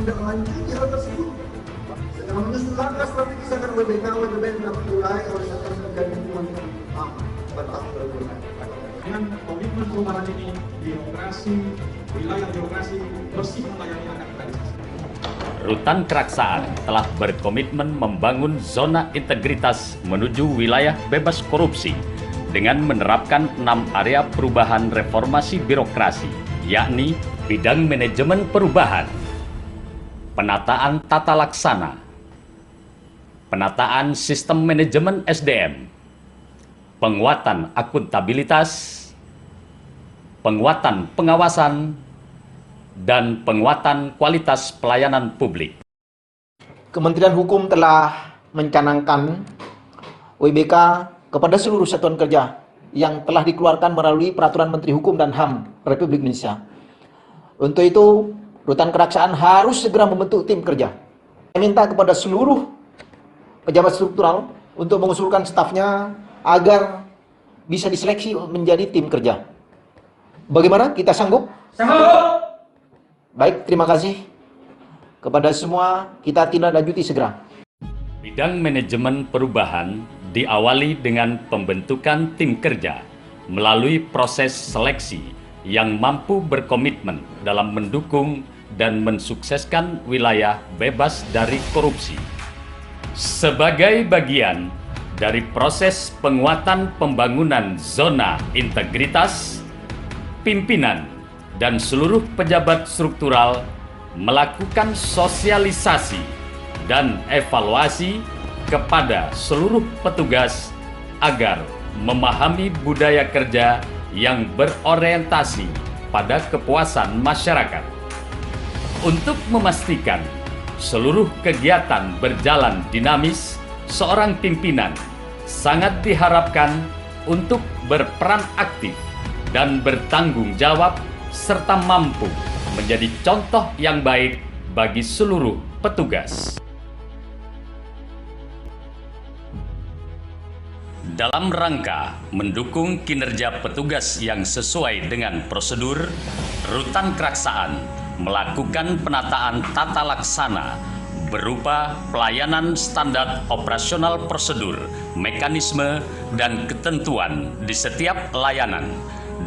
menindaklanjuti hal tersebut. Sedang menyusun langkah strategis agar WBK WBBN dapat mulai oleh sektor dan lingkungan batas berguna. Dengan komitmen perubahan ini, birokrasi, wilayah birokrasi bersih melayani anak organisasi. Rutan Keraksaan telah berkomitmen membangun zona integritas menuju wilayah bebas korupsi dengan menerapkan 6 area perubahan reformasi birokrasi, yakni bidang manajemen perubahan, penataan tata laksana, penataan sistem manajemen SDM, penguatan akuntabilitas, penguatan pengawasan, dan penguatan kualitas pelayanan publik. Kementerian Hukum telah mencanangkan WBK kepada seluruh satuan kerja yang telah dikeluarkan melalui Peraturan Menteri Hukum dan HAM Republik Indonesia. Untuk itu, Rutan Keraksaan harus segera membentuk tim kerja. Saya minta kepada seluruh pejabat struktural untuk mengusulkan stafnya agar bisa diseleksi menjadi tim kerja. Bagaimana? Kita sanggup? Sanggup! Baik, terima kasih. Kepada semua, kita tindak lanjuti segera. Bidang manajemen perubahan diawali dengan pembentukan tim kerja melalui proses seleksi yang mampu berkomitmen dalam mendukung dan mensukseskan wilayah bebas dari korupsi. Sebagai bagian dari proses penguatan pembangunan zona integritas, pimpinan dan seluruh pejabat struktural melakukan sosialisasi dan evaluasi kepada seluruh petugas agar memahami budaya kerja yang berorientasi pada kepuasan masyarakat. Untuk memastikan seluruh kegiatan berjalan dinamis, seorang pimpinan sangat diharapkan untuk berperan aktif dan bertanggung jawab serta mampu menjadi contoh yang baik bagi seluruh petugas. Dalam rangka mendukung kinerja petugas yang sesuai dengan prosedur, Rutan Keraksaan melakukan penataan tata laksana berupa pelayanan standar operasional prosedur, mekanisme, dan ketentuan di setiap layanan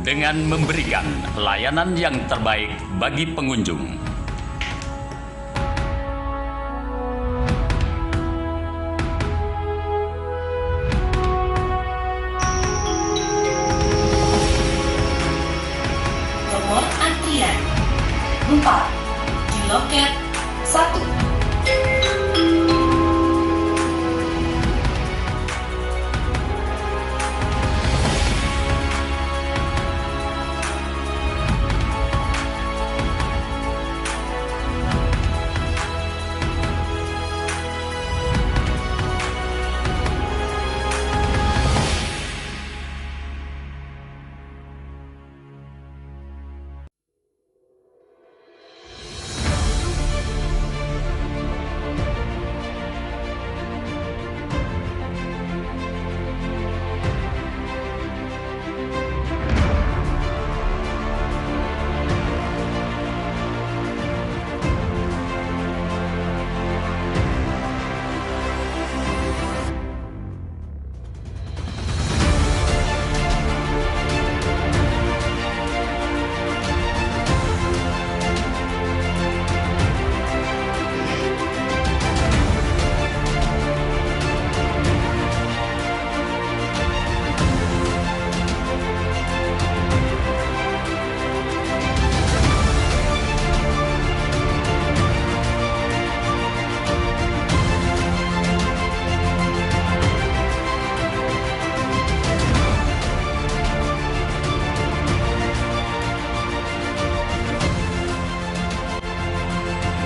dengan memberikan layanan yang terbaik bagi pengunjung. Nomor antrian 4 di loket 1.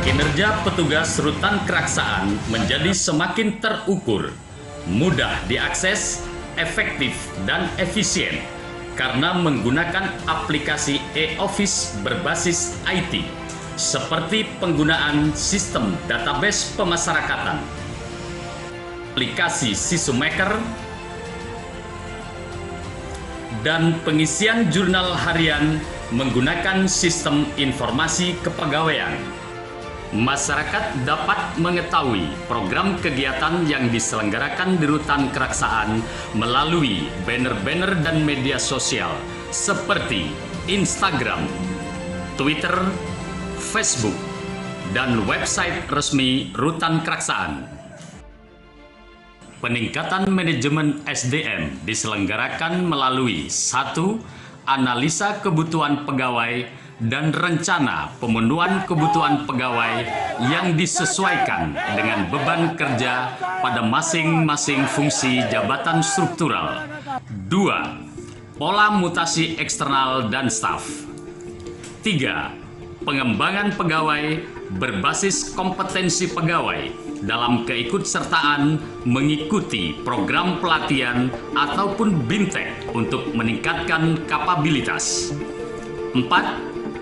Kinerja petugas Rutan Keraksaan menjadi semakin terukur, mudah diakses, efektif, dan efisien karena menggunakan aplikasi e-office berbasis IT seperti penggunaan sistem database pemasyarakatan, aplikasi Sisumaker, dan pengisian jurnal harian menggunakan sistem informasi kepegawaian. masyarakat dapat mengetahui program kegiatan yang diselenggarakan di Rutan Keraksaan melalui banner-banner dan media sosial seperti Instagram, Twitter, Facebook, dan website resmi Rutan Keraksaan. Peningkatan manajemen SDM diselenggarakan melalui 1. Analisa kebutuhan pegawai dan rencana pemenuhan kebutuhan pegawai yang disesuaikan dengan beban kerja pada masing-masing fungsi jabatan struktural. 2. Pola mutasi eksternal dan staf. 3. Pengembangan pegawai berbasis kompetensi pegawai dalam keikutsertaan mengikuti program pelatihan ataupun BIMTEK untuk meningkatkan kapabilitas. 4.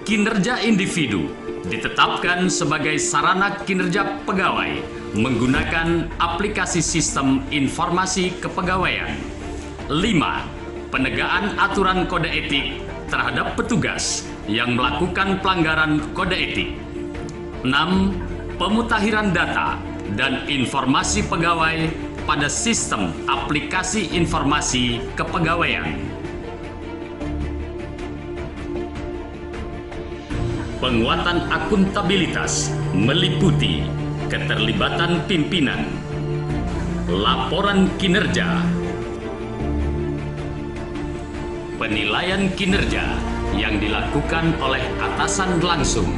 Kinerja individu ditetapkan sebagai sarana kinerja pegawai menggunakan aplikasi sistem informasi kepegawaian. 5. Penegakan aturan kode etik terhadap petugas yang melakukan pelanggaran kode etik. 6. Pemutakhiran data dan informasi pegawai pada sistem aplikasi informasi kepegawaian. Penguatan akuntabilitas meliputi keterlibatan pimpinan, laporan kinerja, penilaian kinerja yang dilakukan oleh atasan langsung,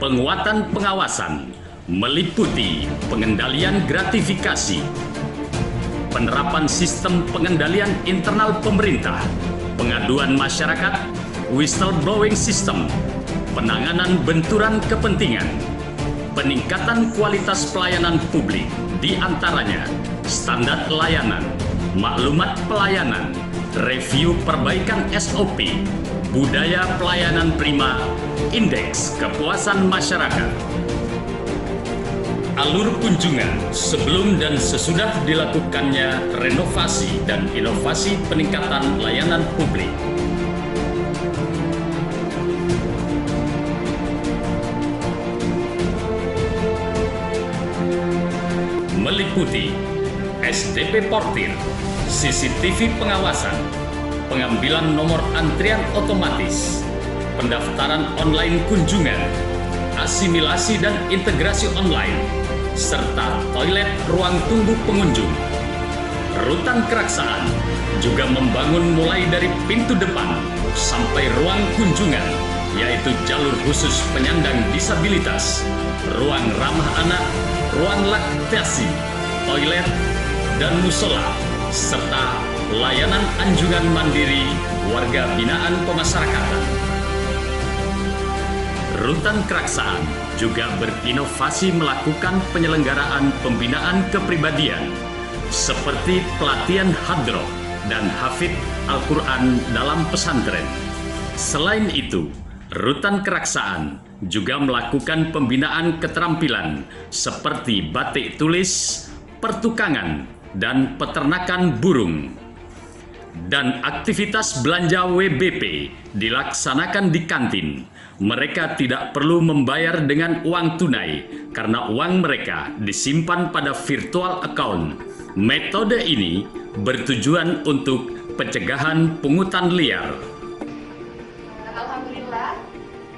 penguatan pengawasan meliputi pengendalian gratifikasi, penerapan sistem pengendalian internal pemerintah, pengaduan masyarakat, whistleblowing system, penanganan benturan kepentingan, peningkatan kualitas pelayanan publik, di antaranya standar layanan, maklumat pelayanan, review perbaikan SOP, budaya pelayanan prima, indeks kepuasan masyarakat. Alur kunjungan sebelum dan sesudah dilakukannya renovasi dan inovasi peningkatan layanan publik. Meliputi SDP Portir, CCTV pengawasan, pengambilan nomor antrian otomatis, pendaftaran online kunjungan, asimilasi dan integrasi online, serta toilet ruang tunggu pengunjung. Rutan Keraksaan juga membangun mulai dari pintu depan sampai ruang kunjungan, yaitu jalur khusus penyandang disabilitas, ruang ramah anak, ruang laktasi, toilet, dan musola, serta layanan anjungan mandiri warga binaan pemasyarakatan. Rutan Keraksaan juga berinovasi melakukan penyelenggaraan pembinaan kepribadian seperti pelatihan hadroh dan hafidz Al-Quran dalam pesantren. Selain itu, Rutan Keraksaan juga melakukan pembinaan keterampilan seperti batik tulis, pertukangan, dan peternakan burung. Dan aktivitas belanja WBP dilaksanakan di kantin. Mereka tidak perlu membayar dengan uang tunai karena uang mereka disimpan pada virtual account. Metode ini bertujuan untuk pencegahan pungutan liar. Alhamdulillah,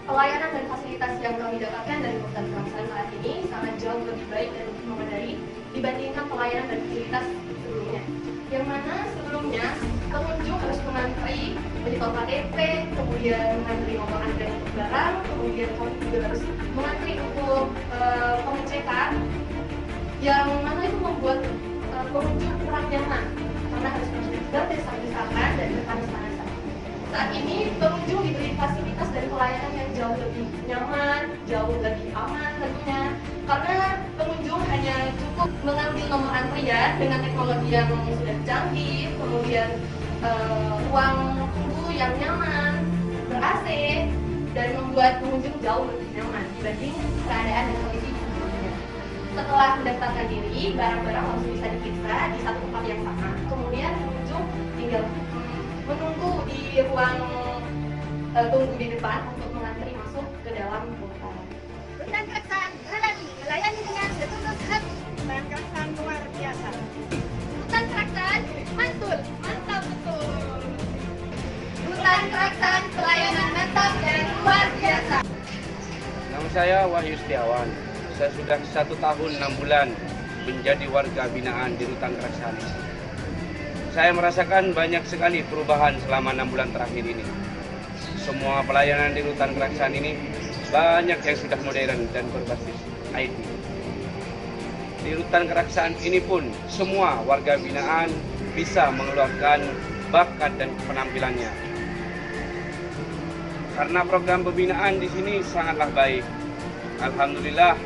pelayanan dan fasilitas yang kami dapatkan dari Rutan Keraksaan saat ini sangat jauh lebih baik dan lebih memadai dibandingkan pelayanan dan fasilitas sebelumnya. Yang mana sebelumnya pengunjung harus mengantri menyetor KTP, kemudian mengantri nomor antrian untuk barang, kemudian kami juga harus mengantri untuk pengecekan, yang mana itu membuat pengunjung kurang nyaman karena harus berdesak-desakan dan berpanas-panasan. Saat ini pengunjung diberi fasilitas dan pelayanan yang jauh lebih nyaman, jauh lebih aman tentunya, karena pengunjung hanya cukup mengambil nomor antrian dengan teknologi yang sudah canggih, kemudian ruang tunggu yang nyaman, ber-AC, dan membuat pengunjung jauh lebih nyaman dibanding keadaan dan kondisi sebelumnya. Setelah mendaftarkan diri, barang-barang langsung bisa diperiksa di satu ruang tunggu di depan untuk mengantri masuk ke dalam rutan. Rutan Keraksaan Alami melayani dengan setulus hati. Rutan Keraksaan luar biasa. Rutan Keraksaan mantul, mantap betul. Rutan Keraksaan pelayanan mantap dan luar biasa. Nama saya Wahyu Setiawan. Saya sudah 1 tahun 6 bulan menjadi warga binaan di Rutan Keraksaan. Saya merasakan banyak sekali perubahan selama 6 bulan terakhir ini. Semua pelayanan di Rutan Keraksaan ini banyak yang sudah modern dan berbasis IT. Di Rutan Keraksaan ini pun semua warga binaan bisa mengeluarkan bakat dan penampilannya. Karena program pembinaan di sini sangatlah baik. Alhamdulillah,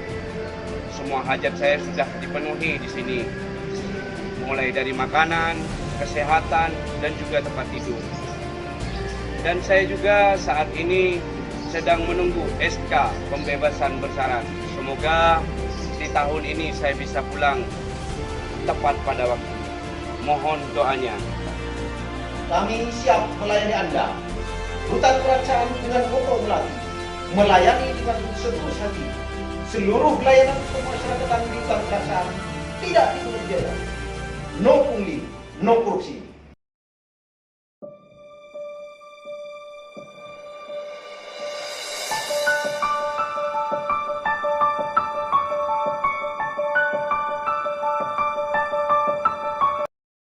semua hajat saya sudah dipenuhi di sini. Mulai dari makanan, kesehatan, dan juga tempat tidur. Dan saya juga saat ini sedang menunggu SK pembebasan bersyarat. Semoga di tahun ini saya bisa pulang tepat pada waktu. Mohon doanya. Kami siap melayani Anda. Rutan Keraksaan dengan kokoh melati, melayani dengan setulus hati. Seluruh pelayanan kemasyarakatan di Rutan Keraksaan tidak dipungut biaya. No pungli, no korupsi.